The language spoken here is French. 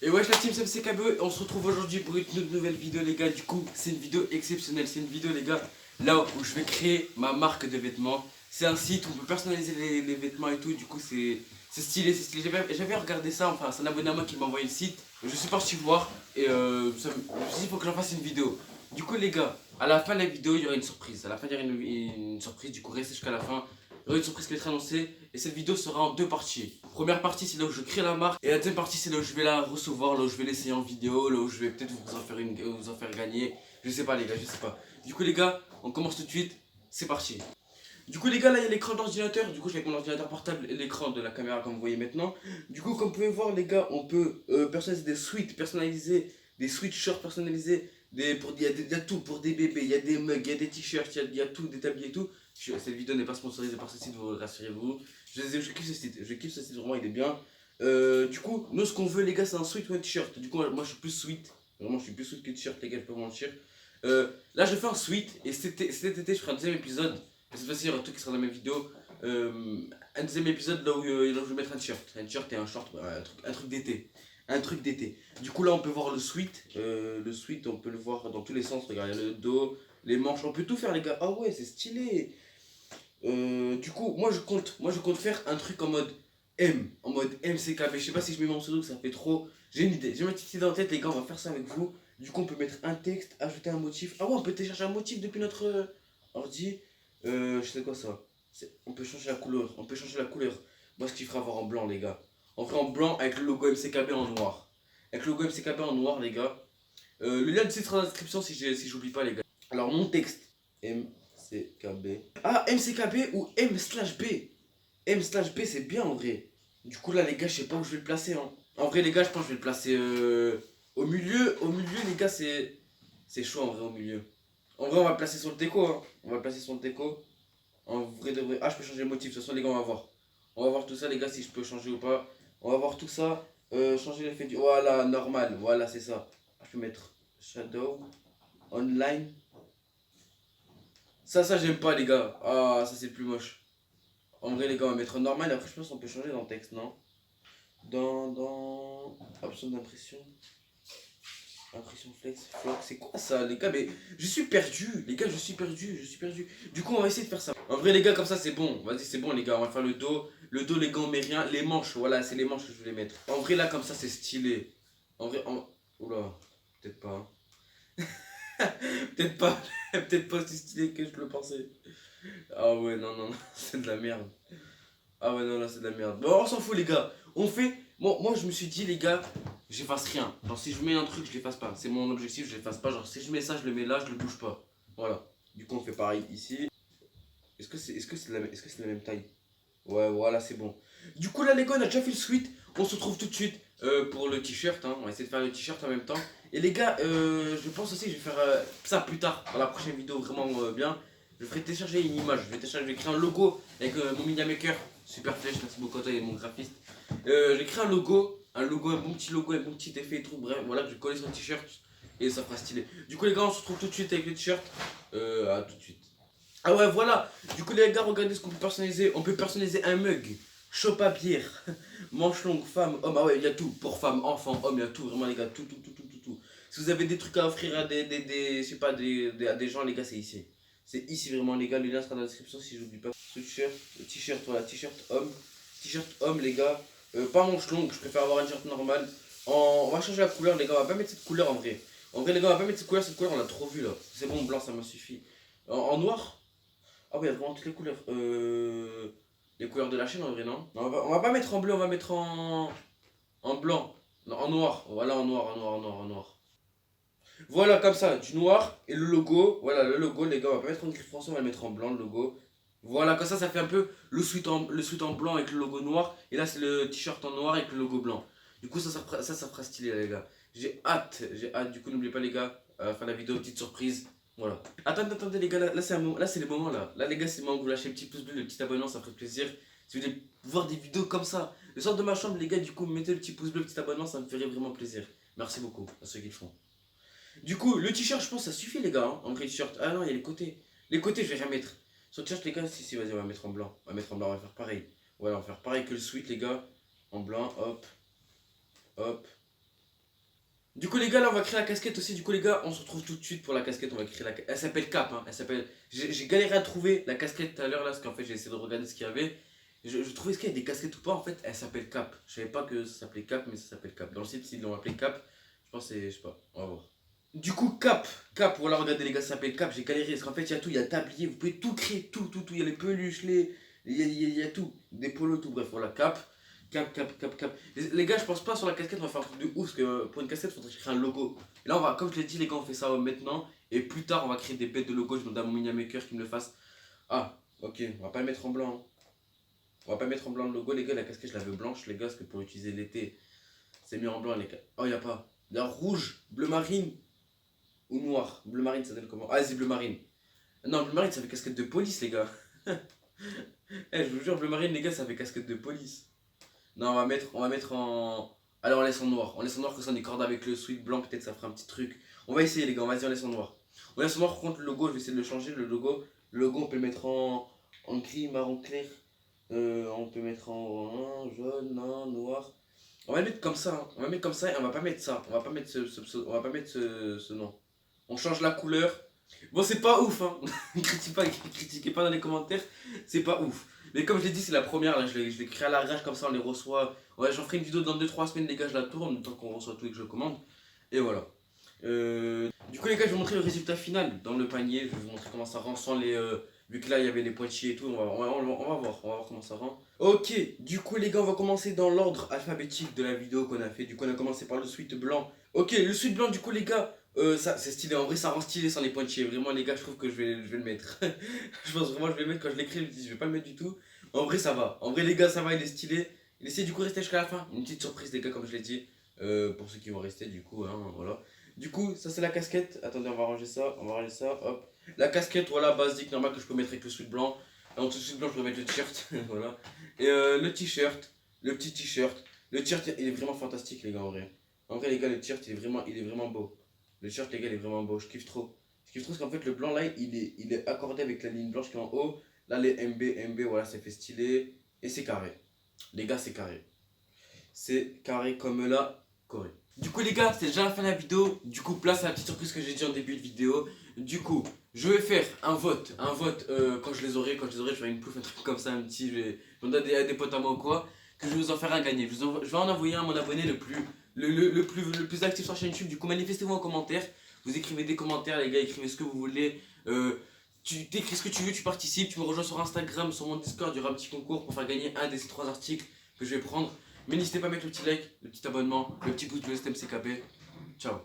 Et wesh la team CMCKB, on se retrouve aujourd'hui pour une nouvelle vidéo les gars. Du coup c'est une vidéo exceptionnelle, c'est une vidéo les gars là où je vais créer ma marque de vêtements. C'est un site où on peut personnaliser les vêtements et tout, du coup c'est stylé, c'est stylé. J'avais regardé ça, enfin c'est un abonné à moi qui m'a envoyé le site. Je suis parti voir et je me suis dit il faut que j'en fasse une vidéo. Du coup les gars, à la fin de la vidéo il y aura une surprise. À la fin il y aura une surprise, du coup restez jusqu'à la fin. Il y aura une surprise qui va être annoncée et cette vidéo sera en deux parties. Première partie c'est là où je crée la marque et la deuxième partie c'est là où je vais la recevoir, là où je vais l'essayer en vidéo, là où je vais peut-être vous en faire gagner. Je sais pas les gars, je sais pas. Du coup les gars, on commence tout de suite, c'est parti. Du coup les gars là il y a l'écran d'ordinateur, du coup j'ai avec mon ordinateur portable et l'écran de la caméra comme vous voyez maintenant. Du coup comme vous pouvez voir les gars, on peut personnaliser des suites personnalisées, des sweatshirts personnalisés, il y a tout pour des bébés, il y a des mugs, il y a des t-shirts, il y a tout, des tabliers et tout. Cette vidéo n'est pas sponsorisée par ce site, vous rassurez-vous. Je kiffe ce site, vraiment il est bien. Du coup, nous ce qu'on veut les gars c'est un sweat ou un t-shirt. Du coup moi je suis plus sweat, vraiment je suis plus sweat que t-shirt les gars, je peux pas mentir. Là je fais un sweat et cet été je ferai un deuxième épisode. Et cette fois-ci il y aura tout qui sera dans la même vidéo. Un deuxième épisode là où je vais mettre un t-shirt et un short, un truc d'été. Un truc d'été. Du coup là on peut voir le sweat. Le sweat on peut le voir dans tous les sens. Regardez le dos, les manches, on peut tout faire les gars. Ah ouais c'est stylé. Du coup moi je compte faire un truc en mode MCKB. Je sais pas si je mets mon pseudo que ça fait trop. J'ai une idée, j'ai ma petite idée en tête les gars, on va faire ça avec vous. Du coup on peut mettre un texte, ajouter un motif. Ah ouais on peut télécharger un motif depuis notre ordi. Je sais quoi ça. On peut changer la couleur, on peut changer la couleur. Moi ce qu'il fera avoir en blanc les gars. On fera en blanc avec le logo MCKB en noir. Avec le logo MCKB en noir les gars. Le lien du site sera dans la description si j'oublie pas les gars. Alors mon texte MCKB. Ah MCKB ou M/B. M/B c'est bien en vrai. Du coup là les gars je sais pas où je vais le placer hein. En vrai les gars je pense que je vais le placer au milieu. Au milieu les gars c'est chaud en vrai au milieu. En vrai on va le placer sur le déco hein. On va le placer sur le déco. En vrai de vrai. Ah je peux changer le motif. De toute façon les gars on va voir. On va voir tout ça les gars si je peux changer ou pas. On va voir tout ça. Changer l'effet du. Voilà normal. Voilà c'est ça. Je peux mettre shadow. Online. Ça j'aime pas les gars. Ah ça c'est le plus moche. En vrai les gars on va mettre normal et après je pense qu'on peut changer dans le texte non. Dans option d'impression. Impression flex, flock, c'est quoi ça les gars? Mais je suis perdu, les gars, je suis perdu, je suis perdu. Du coup, on va essayer de faire ça. En vrai, les gars, comme ça, c'est bon. Vas-y, c'est bon, les gars, on va faire le dos. Le dos, les gars, on met rien. Les manches, voilà, c'est les manches que je voulais mettre. En vrai, là, comme ça, c'est stylé. En vrai, oula, peut-être pas. Hein. Peut-être pas, peut-être pas aussi stylé que je le pensais. Ah ouais, non, non, non, c'est de la merde. Ah ouais, non, là, c'est de la merde. Bon, on s'en fout, les gars. On fait. Moi, je me suis dit, les gars, j'efface rien. Genre, si je mets un truc, je l'efface pas. C'est mon objectif, je l'efface pas. Genre, si je mets ça, je le mets là, je le bouge pas. Voilà. Du coup, on fait pareil ici. Est-ce que c'est la même taille? Ouais, voilà, c'est bon. Du coup, là, les gars, on a déjà fait le suite. On se retrouve tout de suite pour le t-shirt. Hein. On va essayer de faire le t-shirt en même temps. Et les gars, je pense aussi que je vais faire ça plus tard. Dans la prochaine vidéo, vraiment bien. Je ferai télécharger une image. Je vais créer un logo avec mon Media Maker. Super flèche, merci beaucoup à toi et mon graphiste. J'ai créé un logo, un bon petit logo, un bon petit effet et tout. Bref, voilà, que je vais coller sur le t-shirt et ça fera stylé. Du coup, les gars, on se retrouve tout de suite avec le t-shirt. À tout de suite. Ah ouais, voilà. Du coup, les gars, regardez ce qu'on peut personnaliser. On peut personnaliser un mug, chope à bière, manche longue, femme, homme. Ah ouais, il y a tout. Pour femme, enfant, homme, il y a tout. Vraiment, les gars, tout, tout, tout, tout, tout, tout. Si vous avez des trucs à offrir à je sais pas, à des gens, les gars, c'est ici. C'est ici vraiment, les gars. Le lien sera dans la description si j'oublie pas. T-shirt, t-shirt, voilà, t-shirt homme. T-shirt homme, les gars. Pas manche longue, je préfère avoir un t-shirt normal. On va changer la couleur, les gars. On va pas mettre cette couleur en vrai. En vrai, les gars, on va pas mettre cette couleur, on l'a trop vu là. C'est bon, blanc, ça me suffit. En noir. Ah ouais, il y a vraiment toutes les couleurs. Les couleurs de la chaîne en vrai, non, non on va pas mettre en bleu, on va mettre en blanc. Non, en noir. Voilà, en noir, en noir, en noir, en noir. Voilà, comme ça, du noir et le logo. Voilà, le logo, les gars, on va pas mettre en gris français, on va le mettre en blanc, le logo. Voilà, comme ça fait un peu le suite en blanc avec le logo noir. Et là, c'est le t-shirt en noir avec le logo blanc. Du coup, ça fera stylé, les gars. J'ai hâte, j'ai hâte. Du coup, n'oubliez pas, les gars, à la fin de la vidéo, petite surprise. Voilà. Attendez, les gars, là c'est les moments là. Là, les gars, c'est le moment où vous lâchez le petit pouce bleu, le petit abonnement, ça ferait plaisir. Si vous voulez voir des vidéos comme ça, le sort de ma chambre, les gars, du coup, mettez le petit pouce bleu, le petit abonnement, ça me ferait vraiment plaisir. Merci beaucoup à ceux qui le font. Du coup, le t-shirt, je pense, ça suffit, les gars. Hein, en vrai, t-shirt. Ah non, il y a les côtés. Les côtés, je vais rien mettre. Sur le t-shirt, les gars, si, vas-y, on va mettre en blanc. On va mettre en blanc, on va faire pareil. Ouais, on va faire pareil que le sweat, les gars. En blanc, hop, hop. Du coup les gars là on va créer la casquette aussi. Du coup les gars on se retrouve tout de suite pour la casquette. On va créer elle s'appelle Cap hein. Elle s'appelle. J'ai galéré à trouver la casquette tout à l'heure là. Parce qu'en fait j'ai essayé de regarder ce qu'il y avait. Je trouvais est-ce qu'il y a des casquettes ou pas. En fait elle s'appelle Cap. Je savais pas que ça s'appelait Cap mais ça s'appelle Cap. Dans le site ils l'ont appelé Cap. Je pense que c'est. Je sais pas. On va voir. Du coup Cap. Cap. Voilà regardez les gars ça s'appelle Cap. J'ai galéré parce qu'en fait il y a tout. Il y a tablier. Vous pouvez tout créer. Tout. Il y a les peluches. Il y a tout. Des polos tout. Bref voilà Cap. Cap. Les gars, je pense pas sur la casquette, on va faire un truc de ouf. Parce que pour une casquette, il faudrait créer un logo. Et là, on va, comme je l'ai dit, les gars, on fait ça maintenant. Et plus tard, on va créer des bêtes de logo. Je demande à mon mini maker qui me le fasse. Ah, ok, on va pas le mettre en blanc. Hein. On va pas mettre en blanc le logo, les gars. La casquette, je la veux blanche, les gars, parce que pour utiliser l'été, c'est mieux en blanc, les gars. Oh, y a pas. Il y a rouge, bleu marine ou noir. Bleu marine, ça donne comment? Ah, c'est bleu marine. Non, bleu marine, ça fait casquette de police, les gars. Je vous jure, bleu marine, les gars, ça fait casquette de police. Non, on va mettre en. Alors, on laisse en noir. On laisse en noir, que ça on est corde avec le sweat blanc, peut-être ça fera un petit truc. On va essayer, les gars, vas-y, on laisse en noir. On laisse en noir, contre le logo, je vais essayer de le changer. Le logo on peut le mettre en gris, marron clair. On peut mettre en jaune, non, noir. On va le mettre comme ça, hein. On va mettre comme ça et on va pas mettre ça. On va pas mettre on va pas mettre ce nom. On change la couleur. Bon, c'est pas ouf, hein. Critiquez pas dans les commentaires. C'est pas ouf. Mais comme je l'ai dit, c'est la première. Là, je l'ai créé à l'arrache comme ça, on les reçoit. Ouais, j'en ferai une vidéo dans 2-3 semaines, les gars. Je la tourne, tant qu'on reçoit tout et que je commande. Et voilà. Du coup, les gars, je vais vous montrer le résultat final dans le panier. Je vais vous montrer comment ça rend sans les. Vu que là, il y avait les pointillés et tout. On va voir comment ça rend. Ok, du coup, les gars, on va commencer dans l'ordre alphabétique de la vidéo qu'on a fait. Du coup, on a commencé par le sweat blanc. Ok, le sweat blanc, du coup, les gars. Ça c'est stylé, en vrai ça rend stylé sans les pointillés. Vraiment les gars, je trouve que je vais le mettre. Je pense vraiment je vais le mettre quand je l'écris, je vais pas le mettre du tout. En vrai ça va. En vrai les gars ça va, il est stylé. Il essaie du coup de rester jusqu'à la fin. Une petite surprise les gars comme je l'ai dit. Pour ceux qui vont rester du coup, hein, voilà. Du coup ça c'est la casquette. Attendez on va ranger ça, hop. La casquette voilà basique normale que je peux mettre avec le sweat blanc. Et en dessous du sweat blanc je peux mettre le t-shirt. Voilà. Et le t-shirt, le petit t-shirt. Le t-shirt il est vraiment fantastique les gars en vrai. En vrai les gars le t-shirt il est vraiment beau. Le shirt, les gars, il est vraiment beau. Je kiffe trop. Je kiffe trop parce qu'en fait, le blanc là, il est accordé avec la ligne blanche qui est en haut. Là, les MB, voilà, ça fait stylé. Et c'est carré. Les gars, c'est carré. C'est carré comme la Corée. Du coup, les gars, c'est déjà la fin de la vidéo. Du coup, place à la petite surprise que j'ai dit en début de vidéo. Du coup, je vais faire un vote. Quand je les aurai, je ferai une pouf, un truc comme ça, un petit. Je vais demander à des potes à moi ou quoi. Que je vais vous en faire un gagner. Je vais en envoyer un à mon abonné le plus actif sur la chaîne YouTube. Du coup, manifestez-vous en commentaire. Vous écrivez des commentaires, les gars, écrivez ce que vous voulez. Tu t'écris ce que tu veux, tu participes. Tu me rejoins sur Instagram, sur mon Discord. Il y aura un petit concours pour faire gagner un de ces 3 articles que je vais prendre. Mais n'hésitez pas à mettre le petit like, le petit abonnement, le petit pouce bleu, c'était MCKP. Ciao.